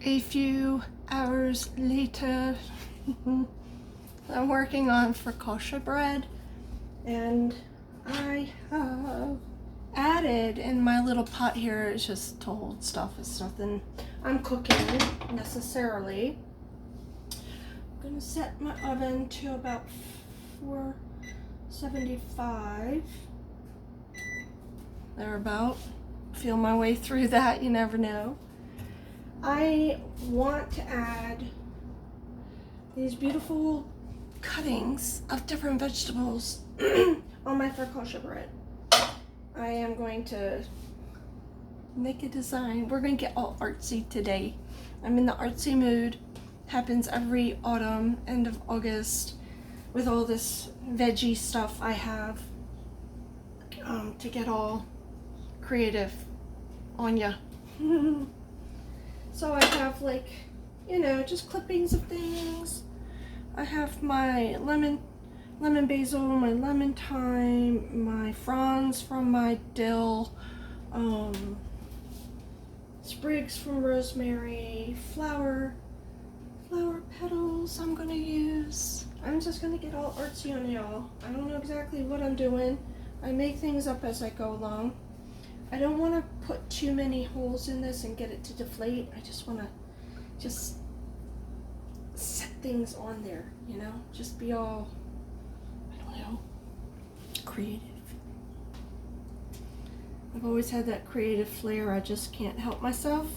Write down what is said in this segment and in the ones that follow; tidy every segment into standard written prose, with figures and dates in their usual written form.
A few hours later, I'm working on focaccia bread, and I have added in my little pot here, it's just to hold stuff. It's nothing I'm cooking necessarily. I'm gonna set my oven to about 475. Thereabout. Feel my way through that, you never know. I want to add these beautiful cuttings of different vegetables on my focaccia bread. I am going to make a design. We're going to get all artsy today. I'm in the artsy mood. Happens every autumn, end of August, with all this veggie stuff I have, to get all creative on ya. So I have, like, you know, just clippings of things. I have my lemon basil, my lemon thyme, my fronds from my dill, sprigs from rosemary, flower petals I'm gonna use. I'm just gonna get all artsy on y'all. I don't know exactly what I'm doing. I make things up as I go along. I don't want to put too many holes in this and get it to deflate. I just want to set things on there, you know? Just be all, I don't know, creative. I've always had that creative flair. I just can't help myself.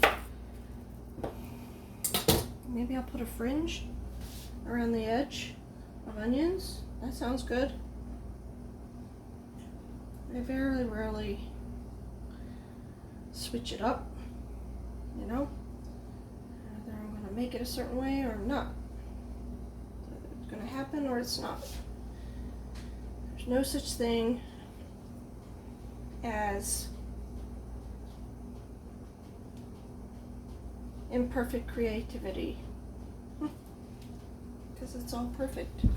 Maybe I'll put a fringe around the edge of onions. That sounds good. I very rarely switch it up, you know? Either I'm going to make it a certain way or not. It's going to happen or it's not. There's no such thing as imperfect creativity, because it's all perfect. I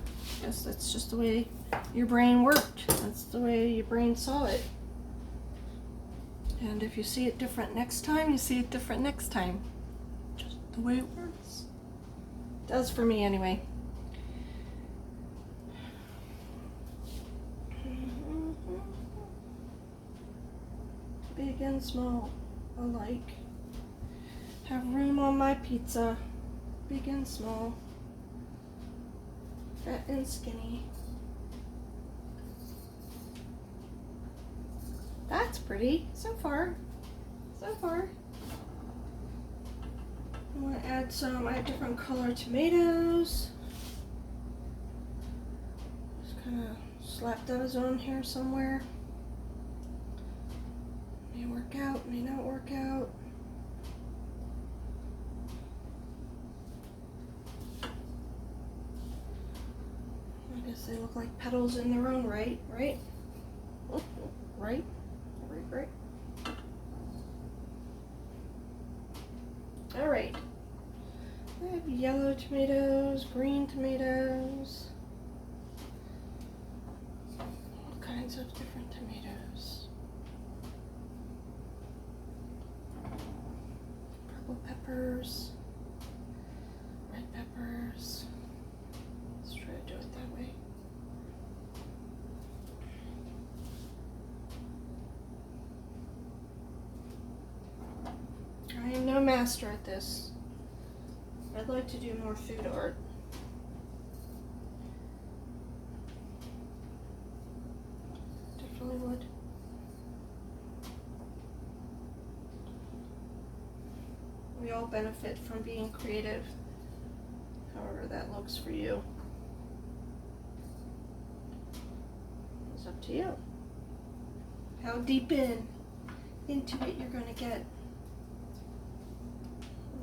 guess that's just the way your brain worked. That's the way your brain saw it. And if you see it different next time, you see it different next time. Just the way it works. It does for me anyway. Big and small alike. Have room on my pizza. Big and small. Fat and skinny. That's pretty so far. So far. I want to add some. I have different color tomatoes. Just kind of slap those on here somewhere. May work out, may not work out. I guess they look like petals in their own right, right? Right? Right. All right. I have yellow tomatoes, green tomatoes, all kinds of different tomatoes. Purple peppers, red peppers. Let's try to do it that way. I am no master at this. I'd like to do more food art. Definitely would. We all benefit from being creative, however that looks for you. It's up to you. How deep into it you're going to get.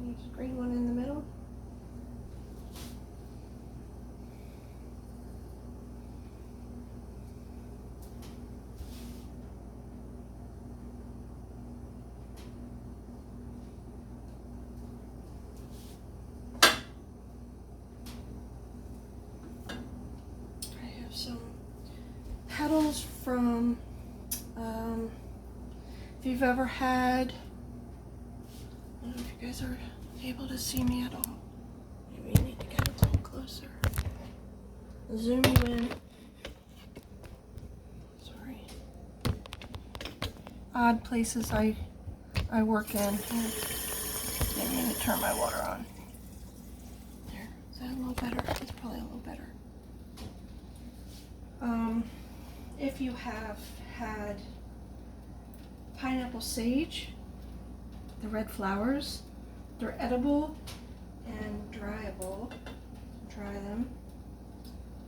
Use a green one in the middle. I have some petals from, if you've ever had, I don't know if you guys are able to see me at all. Maybe I need to get a little closer. Zoom you in. Sorry. Odd places I work in. Maybe I need to turn my water on. There. Is that a little better? That's probably a little better. If you have had pineapple sage, the red flowers, they're edible and dryable. Dry them.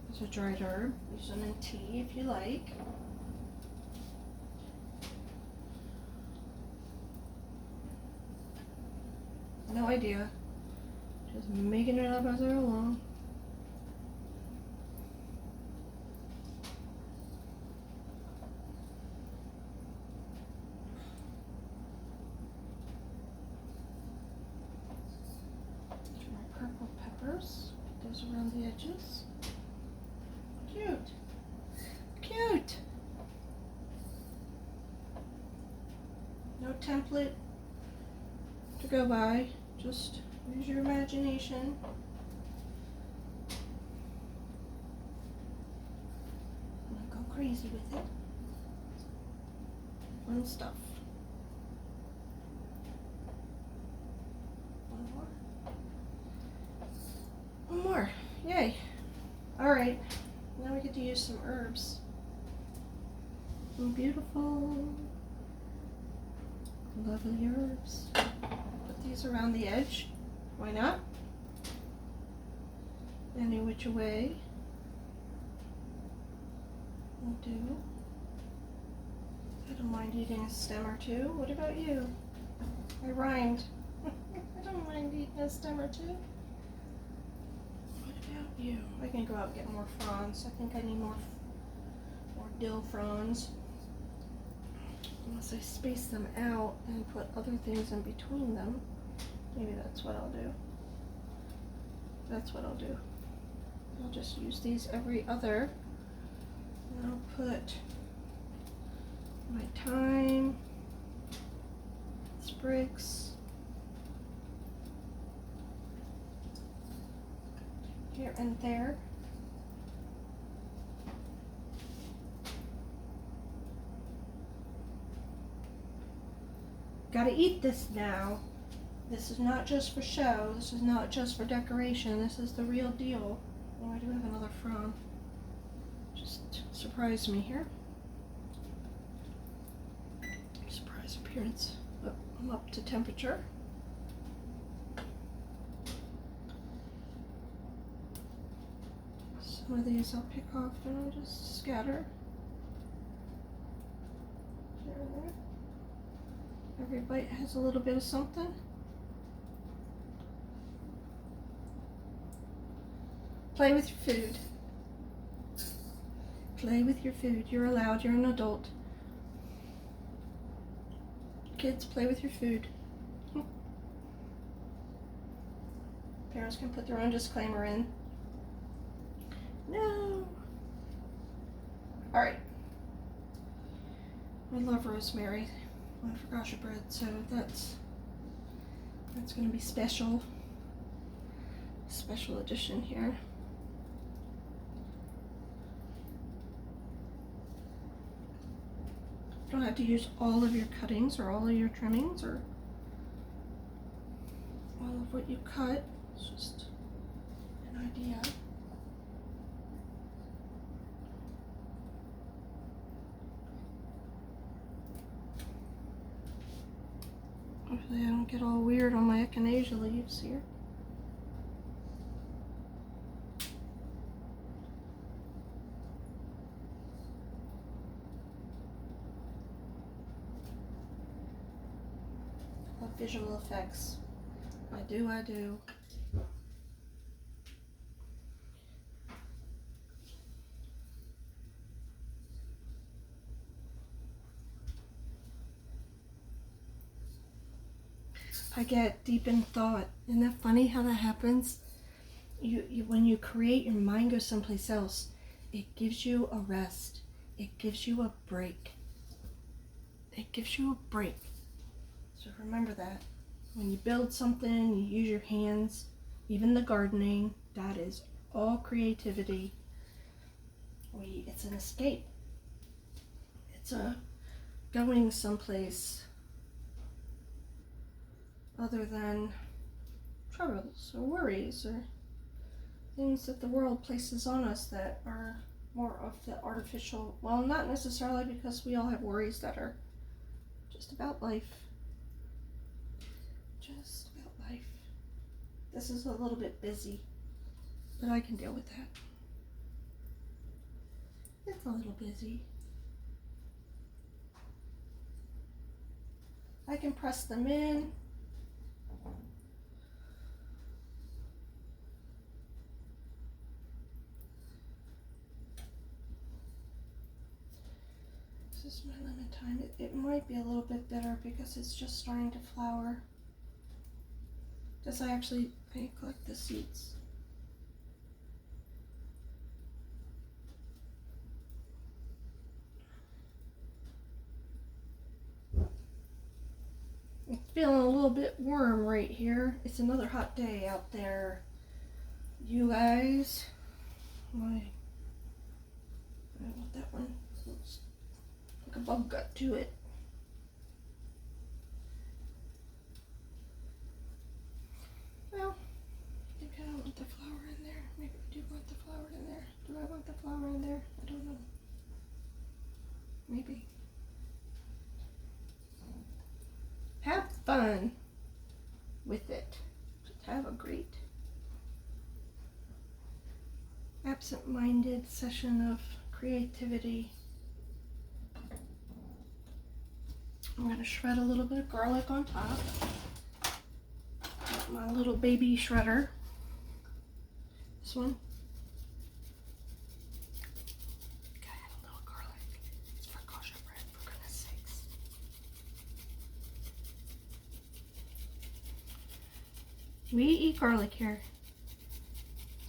It's a dried herb. Use them in tea if you like. No idea. Just making it up as I go along. These are my purple peppers. Put those around the edges. Cute. Cute. No template to go by. Just use your imagination. And go crazy with it. Fun stuff. One more. One more. Yay. Alright. Now we get to use some herbs. Some beautiful, lovely herbs. Put these around the edge. Why not? Any which way will do. I don't mind eating a stem or two. What about you? I rhymed. I don't mind eating a stem or two. What about you? I can go out and get more fronds. I think I need more dill fronds. Unless I space them out and put other things in between them. Maybe that's what I'll do. That's what I'll do. I'll just use these every other. And I'll put my thyme, sprigs, here and there. Gotta eat this now. This is not just for show. This is not just for decoration. This is the real deal. Oh, I do have another frond. Just surprised me here. Surprise appearance. Oh, I'm up to temperature. Some of these I'll pick off and I'll just scatter. There and there. Every bite has a little bit of something. Play with your food. Play with your food. You're allowed. You're an adult. Kids, play with your food. Parents can put their own disclaimer in. No. Alright. I love rosemary on focaccia bread, so that's going to be special. Special edition here. You don't have to use all of your cuttings or all of your trimmings or all of what you cut. It's just an idea. Hopefully I don't get all weird on my echinacea leaves here. I love visual effects. I do. I get deep in thought. Isn't that funny how that happens? When you create, your mind goes someplace else. It gives you a rest. It gives you a break. It gives you a break. So remember that. When you build something, you use your hands, even the gardening, that is all creativity. It's an escape. It's a going someplace other than troubles or worries or things that the world places on us that are more of the artificial, well, not necessarily, because we all have worries that are just about life. Just about life. This is a little bit busy, but I can deal with that. It's a little busy. I can press them in. This is my lemon thyme. It might be a little bit bitter because it's just starting to flower. I collect the seeds. I'm feeling a little bit warm right here. It's another hot day out there, you guys. I don't want that one. Looks like a bug got to it. Well, maybe I don't want the flour in there. Maybe I do want the flour in there. Do I want the flour in there? I don't know. Maybe. Have fun with it. Just have a great absent-minded session of creativity. I'm going to shred a little bit of garlic on top. Got my little baby shredder. This one. Gotta add a little garlic. It's focaccia bread, for goodness sakes. We eat garlic here.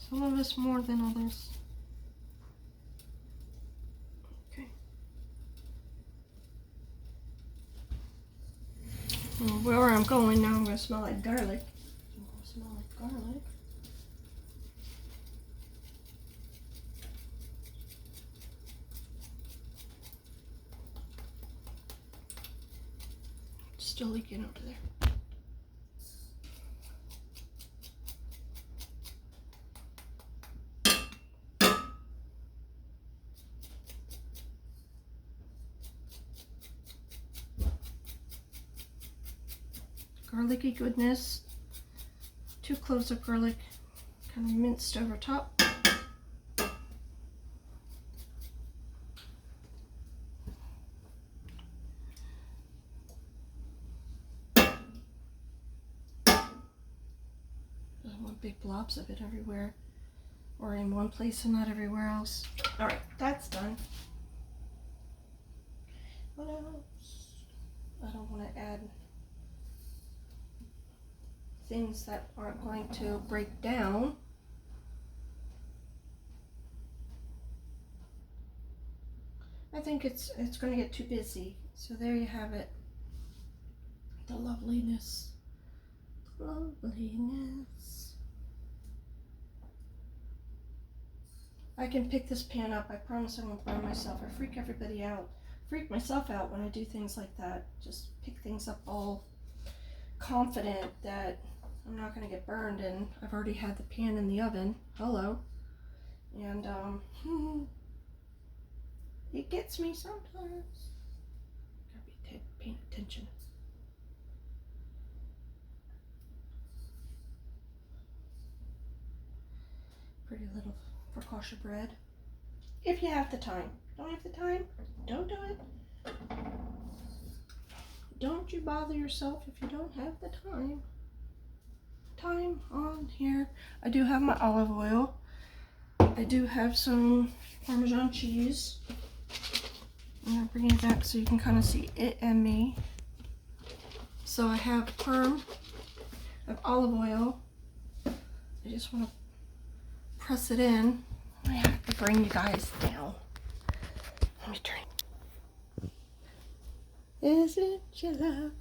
Some of us more than others. Okay. Well, where I'm going now, I'm going to smell like garlic. I'm going to smell like garlic. It's still leaking over there. Garlicky goodness. 2 cloves of garlic, kind of minced over top. I don't want big blobs of it everywhere, or in one place and not everywhere else. All right, that's done. What else? I don't want to add things that aren't going to break down. I think it's going to get too busy. So there you have it. The loveliness. Loveliness. I can pick this pan up. I promise I won't burn myself or freak everybody out. Freak myself out when I do things like that. Just pick things up all confident that I'm not going to get burned, and I've already had the pan in the oven. Hello. And it gets me sometimes. Gotta be paying attention. Pretty little focaccia bread. If you have the time. Don't have the time? Don't do it. Don't you bother yourself if you don't have the time. Time on here. I do have my olive oil. I do have some Parmesan cheese. I'm going to bring it back so you can kind of see it and me. So I have I have olive oil. I just want to press it in. I have to bring you guys down. Let me turn. Isn't she lovely?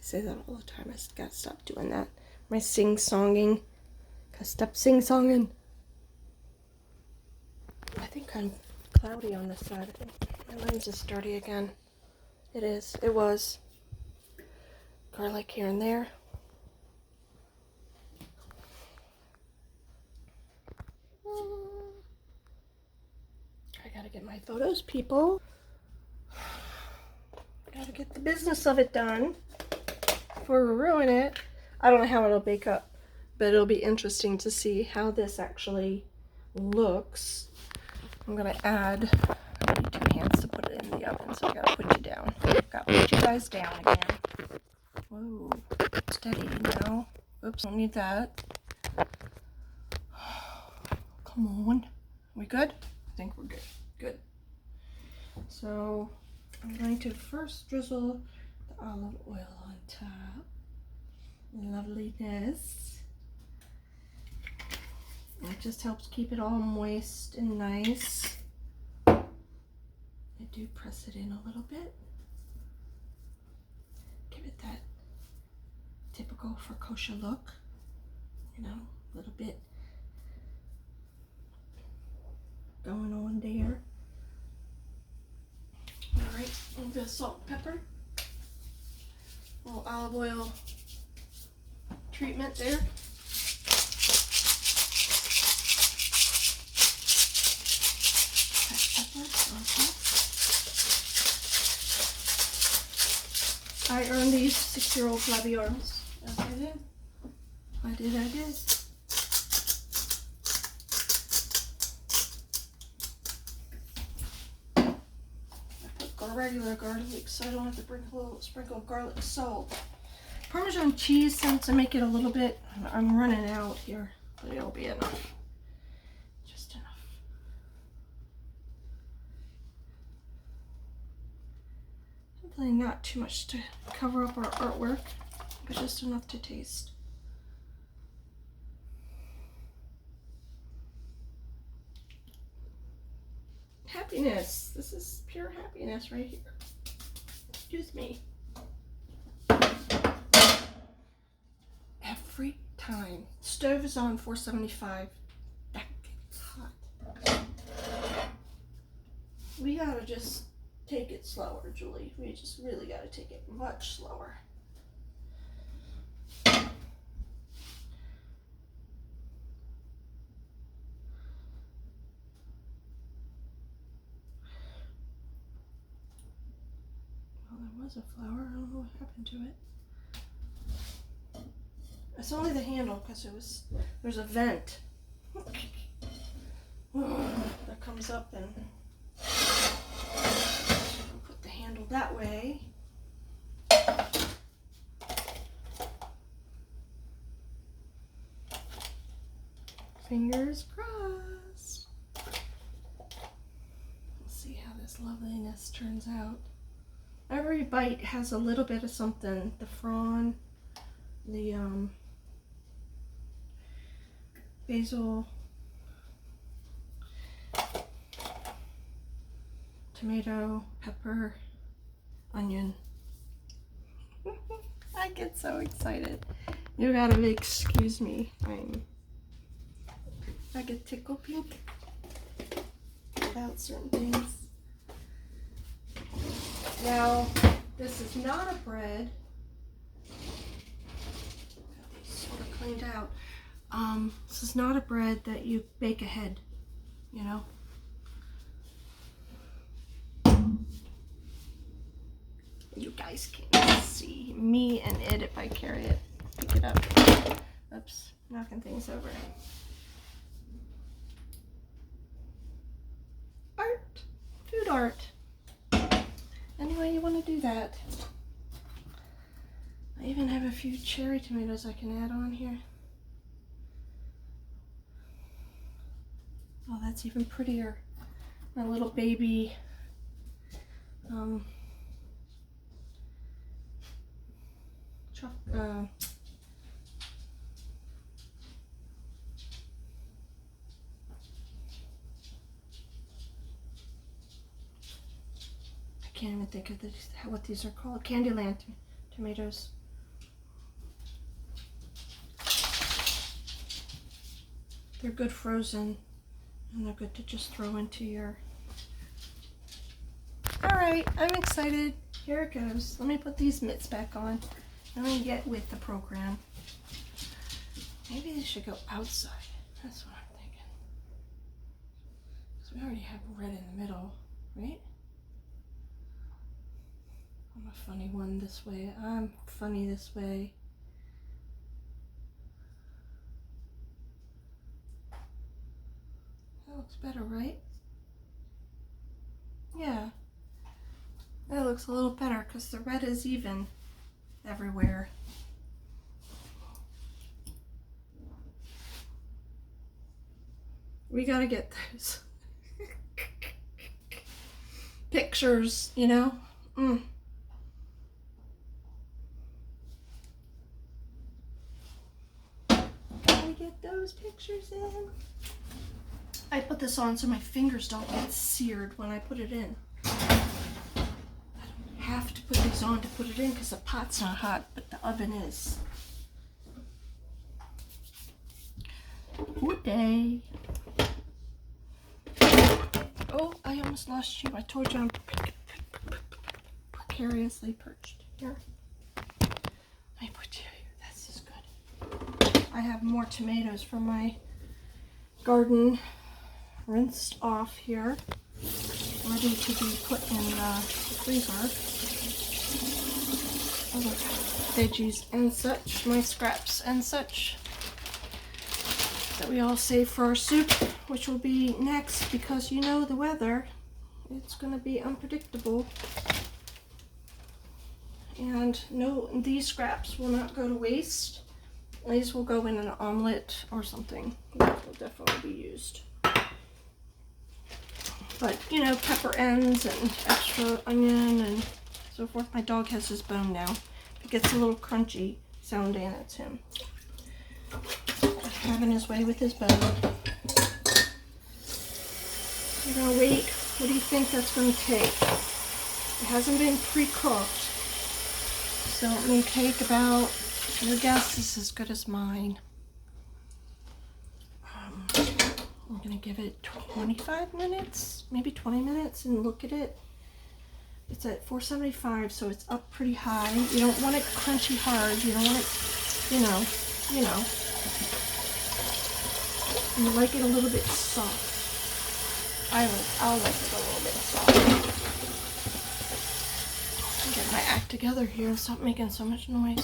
I say that all the time. I gotta stop doing that. My sing-songing. Gotta stop sing-songing. I think I'm cloudy on this side. I think my lens is dirty again. It is. It was. Garlic here and there. I gotta get my photos, people. Gotta get the business of it done before we ruin it. I don't know how it'll bake up, but it'll be interesting to see how this actually looks. I'm gonna add, I need 2 hands to put it in the oven, so I gotta put you down. Gotta put you guys down again. Whoa, steady now. Oops, don't need that. Come on. We good? I think we're good. Good. So I'm going to first drizzle the olive oil on top. Loveliness. It just helps keep it all moist and nice. I do press it in a little bit. Give it that typical focaccia look. You know, a little bit going on there. Alright, a little bit of salt and pepper. A little olive oil treatment there. I earned these 6-year-old flabby arms. Yes, I did. I did. I put regular garlic so I don't have to bring a little sprinkle of garlic salt. Parmesan cheese, since I make it a little bit, I'm running out here, but it'll be enough. Just enough. Hopefully not too much to cover up our artwork, but just enough to taste. Happiness. This is pure happiness right here. Excuse me. Every time. Stove is on 475. That gets hot. We gotta just take it slower, Julie. We just really gotta take it much slower. Well, there was a flower. I don't know what happened to it. It's only the handle because there's a vent that comes up, and I'll put the handle that way. Fingers crossed. Let's see how this loveliness turns out. Every bite has a little bit of something. The frond, the basil, tomato, pepper, onion. I get so excited. You gotta excuse me. I get tickle pink about certain things. Now, this is not a bread. Got these sort of cleaned out. This is not a bread that you bake ahead, you know. You guys can't see me and it if I carry it. Pick it up. Oops, knocking things over. Art. Food art. Any way you want to do that. I even have a few cherry tomatoes I can add on here. Oh, that's even prettier. My little baby I can't even think of what these are called. Candyland tomatoes. They're good frozen, and they're good to just throw into your... Alright, I'm excited. Here it goes. Let me put these mitts back on. Let me get with the program. Maybe they should go outside. That's what I'm thinking. Because we already have red in the middle, right? I'm a funny one this way. I'm funny this way. That looks better, right? Yeah. That looks a little better because the red is even everywhere. We gotta get those pictures, you know? Gotta get those pictures in. I put this on so my fingers don't get seared when I put it in. I don't have to put these on to put it in because the pot's not hot, but the oven is. Good day. Oh, I almost lost you. I told you I'm precariously perched. Here. Let me put you here. This is good. I have more tomatoes from my garden rinsed off here, ready to be put in the freezer. Other veggies and such, my scraps and such that we all save for our soup, which will be next because you know the weather, it's going to be unpredictable. And no, these scraps will not go to waste. These will go in an omelet or something. That will definitely be used. But, you know, pepper ends and extra onion and so forth. My dog has his bone now. If it gets a little crunchy sounding, that's him. Having his way with his bone. We're going to wait. What do you think that's going to take? It hasn't been pre-cooked. So it may take about, your guess is as good as mine. I'm going to give it 25 minutes, maybe 20 minutes, and look at it. It's at 475, so it's up pretty high. You don't want it crunchy hard. You don't want it, you know. You like it a little bit soft. I'll like it a little bit soft. I'll get my act together here and stop making so much noise.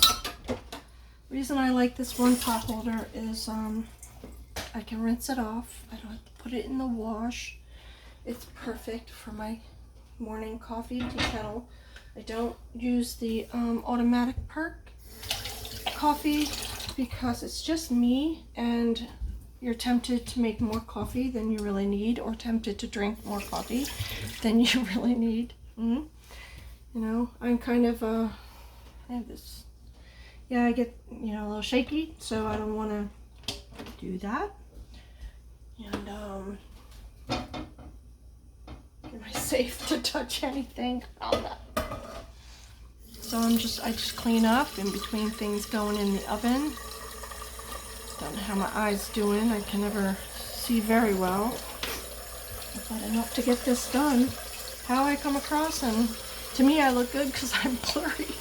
Reason I like this one pot holder is I can rinse it off. I don't have to put it in the wash. It's perfect for my morning coffee tea kettle. I don't use the automatic perk coffee because it's just me and you're tempted to make more coffee than you really need, or tempted to drink more coffee than you really need. You know, I'm kind of I have this, yeah, I get, you know, a little shaky, so I don't want to do that. And am I safe to touch anything? Oh, no. So I just clean up in between things going in the oven. Don't know how my eye's doing. I can never see very well. But enough to get this done. How I come across, and to me I look good because I'm blurry.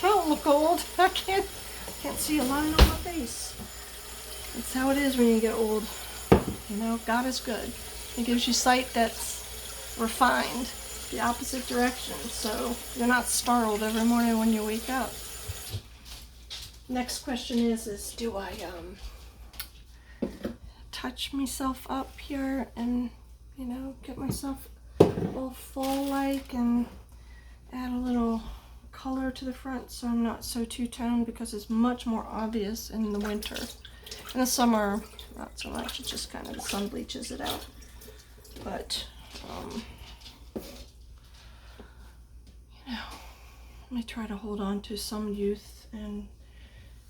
I don't look old. I can't see a line on my face. That's how it is when you get old. You know, God is good. He gives you sight that's refined, the opposite direction, so you're not startled every morning when you wake up. Next question is do I touch myself up here and, you know, get myself all fall-like and add a little color to the front so I'm not so two-toned, because it's much more obvious in the winter. In the summer, not so much. It just kind of, the sun bleaches it out. But, you know, let me try to hold on to some youth, and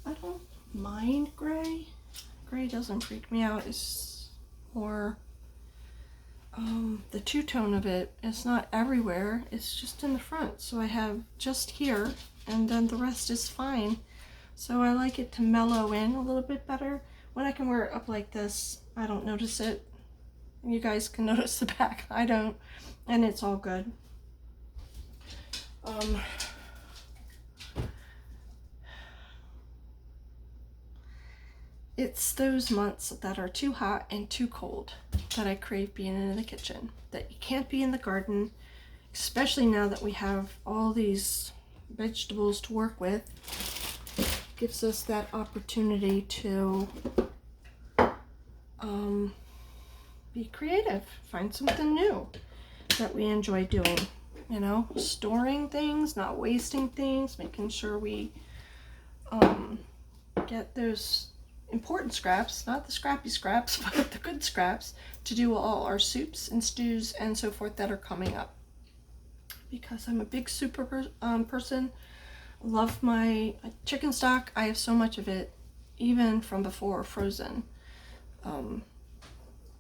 I don't mind gray. Gray doesn't freak me out. It's more the two-tone of it. It's not everywhere. It's just in the front. So I have just here, and then the rest is fine. So I like it to mellow in a little bit better when I can wear it up like this, I don't notice it. You guys can notice the back. I don't. And it's all good. It's those months that are too hot and too cold that I crave being in the kitchen. That you can't be in the garden, especially now that we have all these vegetables to work with. Gives us that opportunity to be creative, find something new that we enjoy doing. You know, storing things, not wasting things, making sure we get those important scraps, not the scrappy scraps, but the good scraps, to do all our soups and stews and so forth that are coming up. Because I'm a big soup person. Love my chicken stock. I have so much of it, even from before, frozen.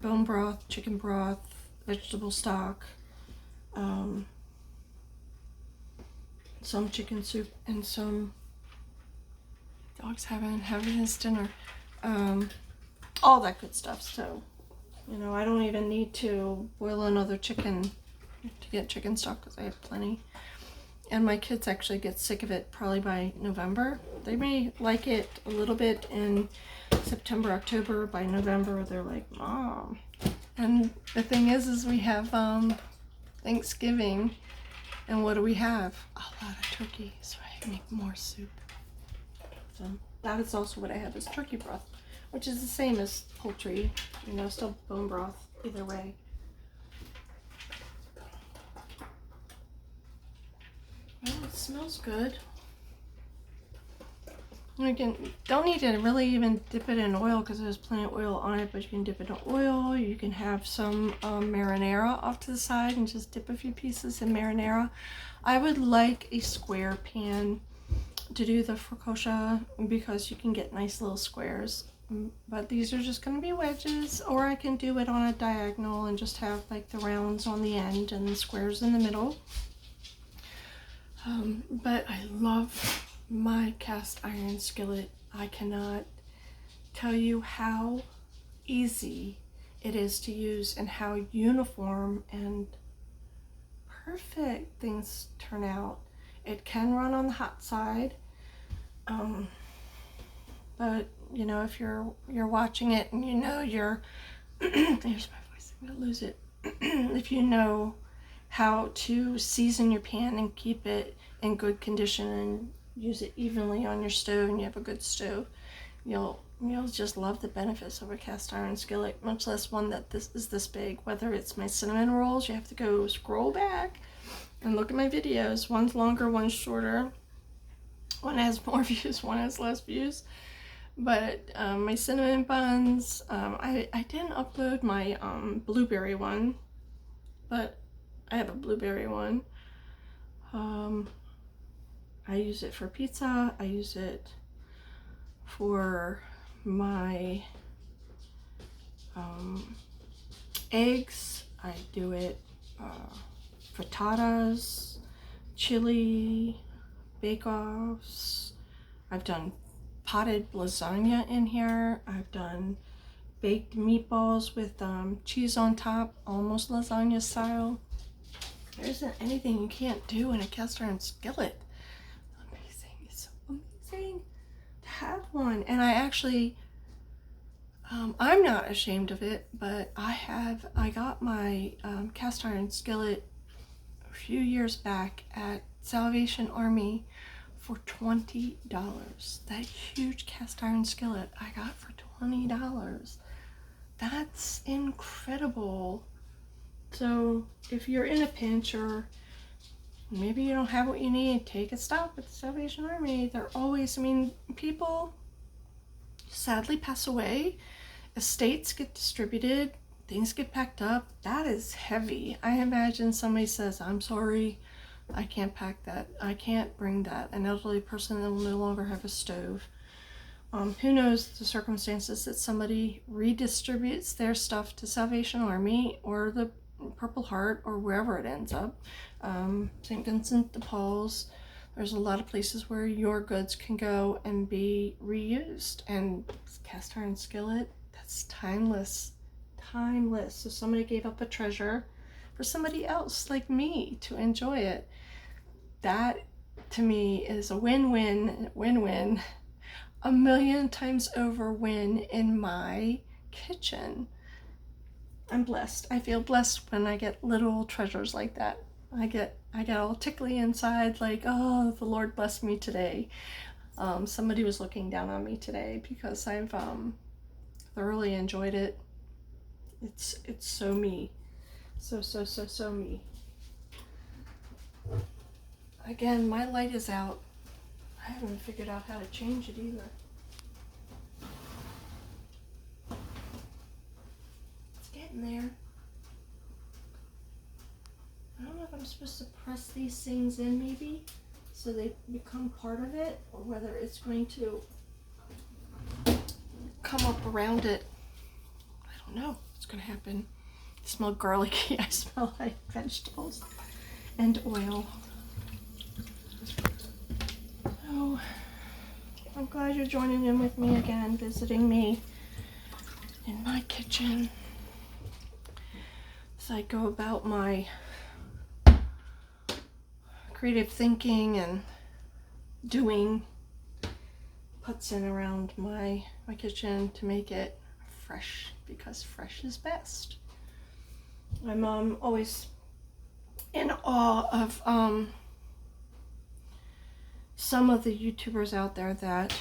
Bone broth, chicken broth, vegetable stock, some chicken soup, and some dog's having his dinner. All that good stuff. So, you know, I don't even need to boil another chicken to get chicken stock because I have plenty. And my kids actually get sick of it probably by November. They may like it a little bit in September, October. By November, they're like, Mom. And the thing is we have Thanksgiving, and what do we have? A lot of turkey, so I can make more soup. So that is also what I have, is turkey broth, which is the same as poultry, you know, still bone broth, either way. Well, it smells good. You don't need to really even dip it in oil because there's plenty of oil on it, but you can dip it in oil. You can have some marinara off to the side and just dip a few pieces in marinara. I would like a square pan to do the focaccia because you can get nice little squares. But these are just going to be wedges, or I can do it on a diagonal and just have like the rounds on the end and the squares in the middle. But I love my cast iron skillet. I cannot tell you how easy it is to use and how uniform and perfect things turn out. It can run on the hot side, but you know, if you're watching it and you know you're there's my voice, I'm gonna lose it. If you know how to season your pan and keep it in good condition and use it evenly on your stove, and you have a good stove, you'll just love the benefits of a cast iron skillet, much less one that is this big. Whether it's my cinnamon rolls, you have to go scroll back and look at my videos. One's longer, one's shorter. One has more views, one has less views. But my cinnamon buns, I didn't upload my blueberry one, but I have a blueberry one. I use it for pizza. I use it for my eggs. I do it frittatas, chili, bake-offs. I've done potted lasagna in here. I've done baked meatballs with cheese on top, almost lasagna style. There isn't anything you can't do in a cast iron skillet. Amazing. It's so amazing to have one. And I actually, I'm not ashamed of it, but I got my cast iron skillet a few years back at Salvation Army for $20. That huge cast iron skillet I got for $20. That's incredible. So if you're in a pinch, or maybe you don't have what you need, take a stop at the Salvation Army. They're always, I mean, people sadly pass away, estates get distributed, things get packed up. That is heavy. I imagine somebody says, I'm sorry, I can't pack that. I can't bring that. An elderly person that will no longer have a stove. Who knows the circumstances that somebody redistributes their stuff to Salvation Army or the Purple Heart or wherever it ends up. St. Vincent de Paul's. There's a lot of places where your goods can go and be reused. And cast iron skillet, that's timeless. Timeless. So somebody gave up a treasure for somebody else like me to enjoy it. That to me is a win-win, win-win, a million times over win in my kitchen. I'm blessed. I feel blessed when I get little treasures like that. I get all tickly inside, like, oh, the Lord blessed me today. Somebody was looking down on me today because I've thoroughly enjoyed it. It's so me. So me. Again, my light is out. I haven't figured out how to change it either. It's getting there. I don't know if I'm supposed to press these things in maybe so they become part of it, or whether it's going to come up around it. I don't know what's going to happen. I smell garlicky. I smell like vegetables and oil. Oh, I'm glad you're joining in with me again, visiting me in my kitchen as I go about my creative thinking and doing, putzing around my kitchen to make it fresh, because fresh is best. I'm always in awe of some of the YouTubers out there that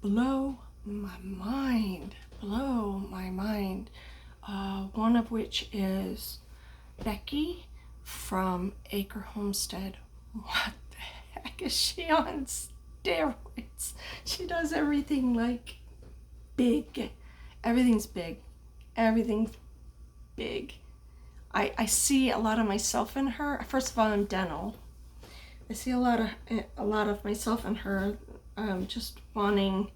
blow my mind. One of which is Becky from Acre Homestead. What the heck is she on steroids? She does everything like big. Everything's big. Everything's big. I see a lot of myself in her. First of all, I'm dental. I see a lot of myself in her. Just finding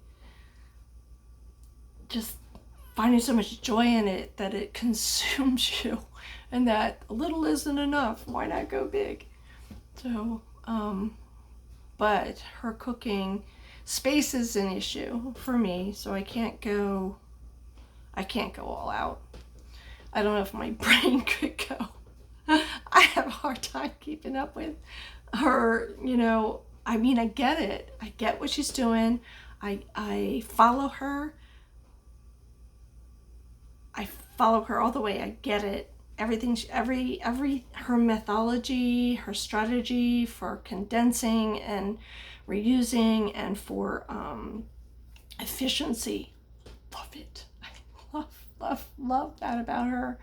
so much joy in it that it consumes you, and that a little isn't enough. Why not go big? So, but her cooking space is an issue for me, so I can't go all out. I don't know if my brain could go. I have a hard time keeping up with her, I mean, I get it. I get what she's doing. I follow her. I follow her all the way. I get it. Everything, her methodology, her strategy for condensing and reusing and for efficiency. Love it. I love that about her.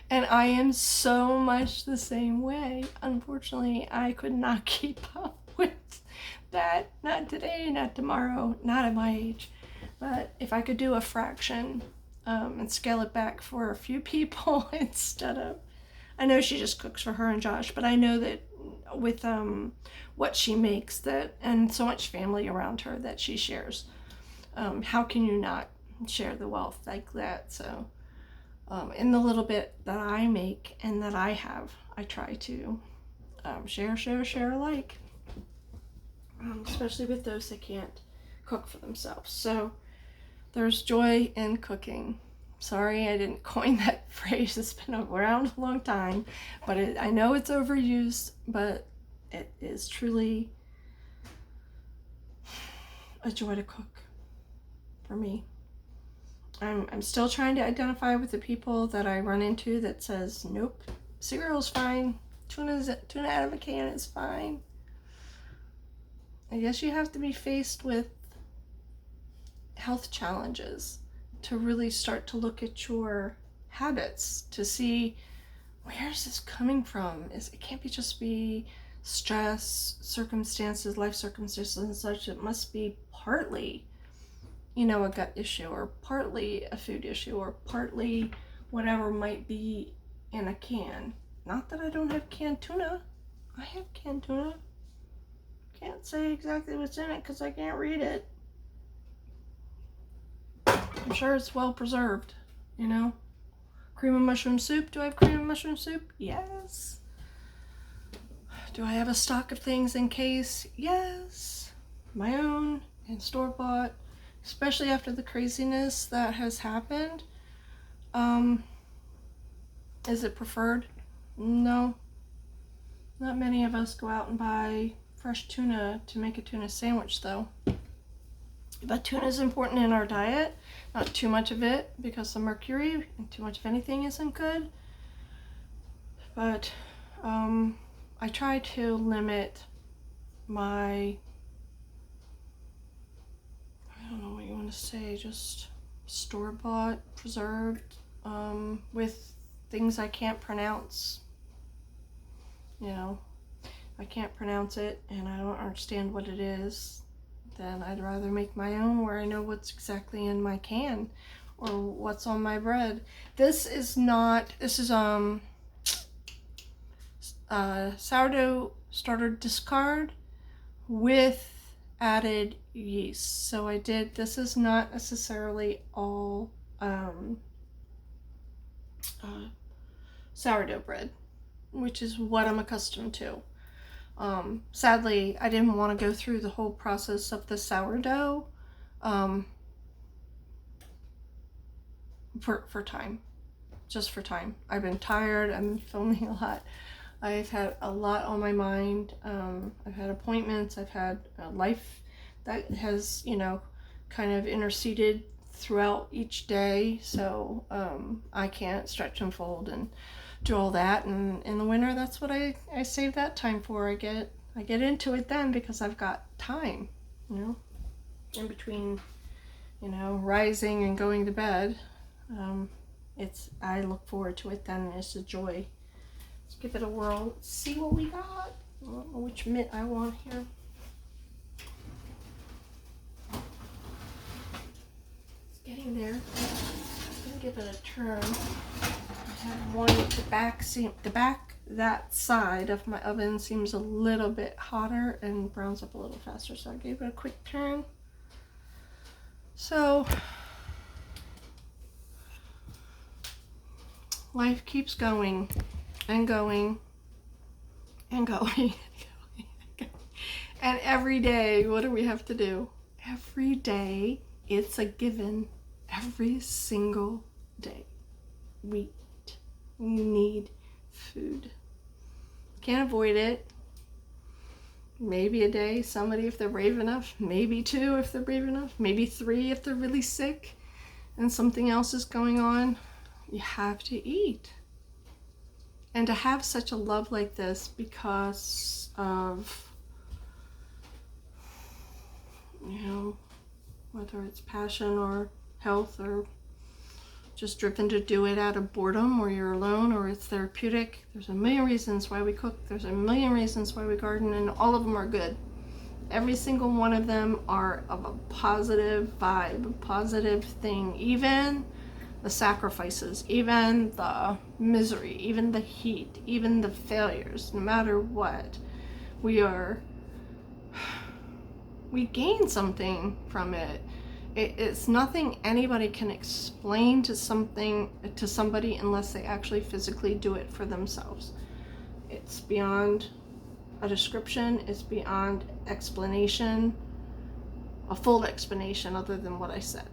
And I am so much the same way. Unfortunately, I could not keep up with that. Not today, not tomorrow, not at my age. But if I could do a fraction and scale it back for a few people instead of, I know she just cooks for her and Josh, but I know that with what she makes, that, and so much family around her that she shares, how can you not share the wealth like that? So in the little bit that I make and that I have, I try to share alike, especially with those that can't cook for themselves. So there's joy in cooking. Sorry, I didn't coin that phrase. It's been around a long time, but I know it's overused, but it is truly a joy to cook for me. I'm still trying to identify with the people that I run into that says, nope, cereal's fine, tuna out of a can is fine. I guess you have to be faced with health challenges to really start to look at your habits to see, where is this coming from? It can't just be stress, circumstances, life circumstances and such. It must be partly, a gut issue, or partly a food issue, or partly whatever might be in a can. Not that I don't have canned tuna. I have canned tuna. Can't say exactly what's in it because I can't read it. I'm sure it's well preserved, Cream of mushroom soup. Do I have cream of mushroom soup? Yes. Do I have a stock of things in case? Yes. My own and store-bought, especially after the craziness that has happened. Is it preferred? No. Not many of us go out and buy fresh tuna to make a tuna sandwich, though. But tuna is important in our diet. Not too much of it because of mercury, and too much of anything isn't good. But I try to limit my, I don't know what you want to say, just store-bought, preserved, with things I can't pronounce. You know, I can't pronounce it and I don't understand what it is, then I'd rather make my own where I know what's exactly in my can or what's on my bread. This is sourdough starter discard with added yeast. So this is not necessarily all sourdough bread, which is what I'm accustomed to. Sadly, I didn't want to go through the whole process of the sourdough for time. Just for time. I've been tired. I've been filming a lot. I've had a lot on my mind. I've had appointments. I've had a life that has, you know, kind of interceded throughout each day. So I can't stretch and fold and do all that. And in the winter, that's what I save that time for. I get into it then because I've got time, you know, in between, you know, rising and going to bed. I look forward to it then. It's a joy. Let's give it a whirl. Let's see what we got. I don't know which mitt I want here. It's getting there. I'm gonna give it a turn. I have one at the back, that side of my oven seems a little bit hotter and browns up a little faster, so I gave it a quick turn. So life keeps going and going and going. And every day, what do we have to do? Every day, it's a given. Every single day, we need food. Can't avoid it. Maybe a day, somebody if they're brave enough, maybe 2 if they're brave enough, maybe 3 if they're really sick and something else is going on. You have to eat. And to have such a love like this because of, you know, whether it's passion or health or just driven to do it out of boredom or you're alone or it's therapeutic. There's a million reasons why we cook. There's a million reasons why we garden, and all of them are good. Every single one of them are of a positive vibe, a positive thing. Even the sacrifices, even the misery, even the heat, even the failures, no matter what, we gain something from it. It's nothing anybody can explain to somebody unless they actually physically do it for themselves. It's beyond a description, it's beyond explanation, a full explanation other than what I said.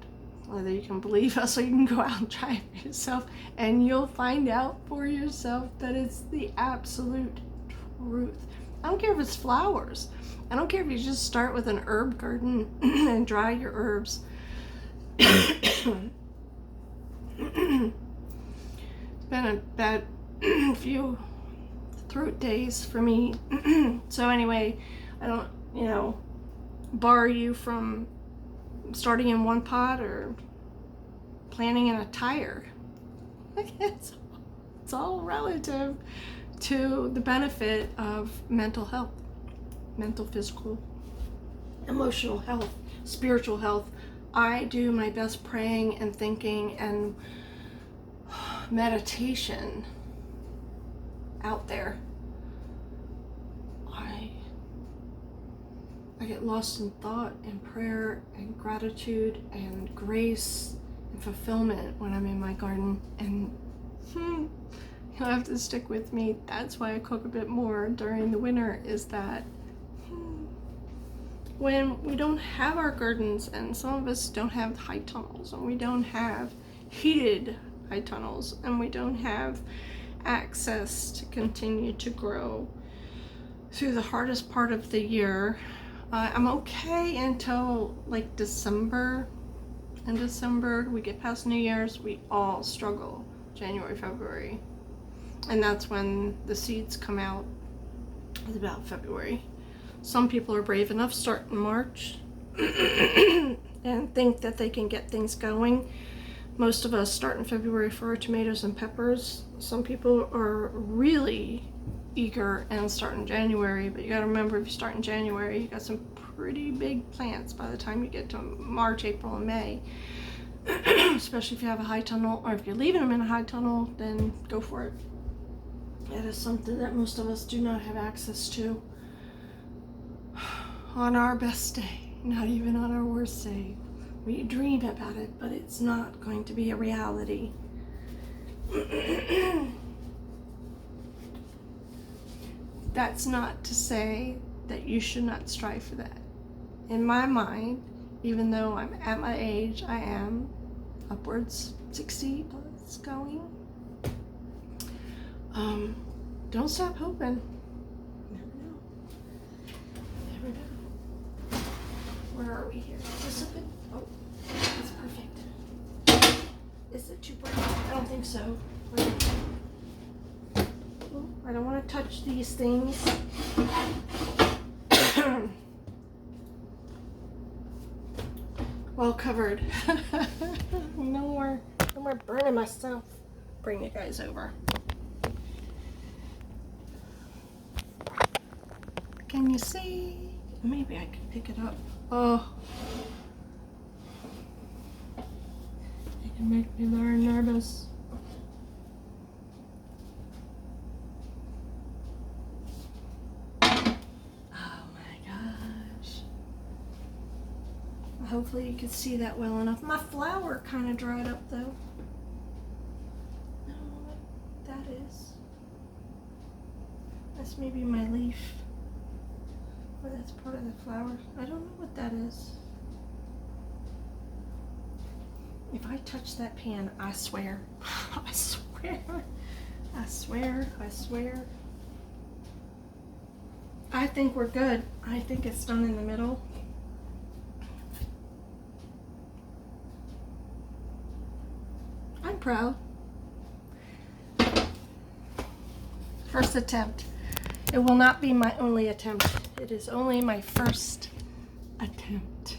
Whether you can believe us or you can go out and try it for yourself, and you'll find out for yourself that it's the absolute truth. I don't care if it's flowers. I don't care if you just start with an herb garden and dry your herbs. It's been a bad few throat days for me. So anyway, I don't, you know, bar you from starting in one pot or planting in a tire. It's all relative to the benefit of mental health, mental, physical, emotional health, spiritual health. I do my best praying and thinking and meditation out there. I get lost in thought and prayer and gratitude and grace and fulfillment when I'm in my garden. And You'll have to stick with me. That's why I cook a bit more during the winter, is that when we don't have our gardens, and some of us don't have high tunnels, and we don't have heated high tunnels, and we don't have access to continue to grow through the hardest part of the year. I'm okay until like December. In December, we get past New Year's, we all struggle. January, February. And that's when the seeds come out. It's about February. Some people are brave enough, start in March and think that they can get things going. Most of us start in February for our tomatoes and peppers. Some people are really eager and start in January, but you gotta remember, if you start in January, you got some pretty big plants by the time you get to March, April, and May. Especially if you have a high tunnel, or if you're leaving them in a high tunnel, then go for it. It is something that most of us do not have access to on our best day, not even on our worst day. We dream about it, but it's not going to be a reality. That's not to say that you should not strive for that. In my mind, even though I'm at my age, I am upwards 60 plus going. Don't stop hoping. Never know. Never know. Where are we here? Is this open? Oh, that's perfect. Is it too bright? I don't think so. Oh, I don't want to touch these things. Well covered. No more burning myself. Bring you guys over. Can you see? Maybe I can pick it up. Oh, it can make me very nervous. Oh my gosh. Hopefully you can see that well enough. My flower kind of dried up though. I don't know what that is. That's maybe my leaf. Or that's part of the flower. I don't know what that is. If I touch that pan, I swear. I swear. I swear. I swear. I think we're good. I think it's done in the middle. I'm proud. First attempt. It will not be my only attempt. It is only my first attempt.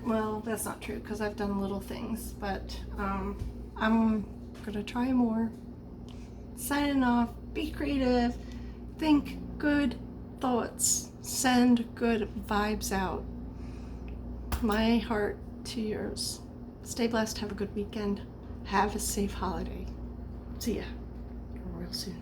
Well, that's not true because I've done little things, but I'm gonna try more. Signing off, be creative, think good thoughts, send good vibes out. My heart to yours. Stay blessed, have a good weekend, have a safe holiday. See ya real soon.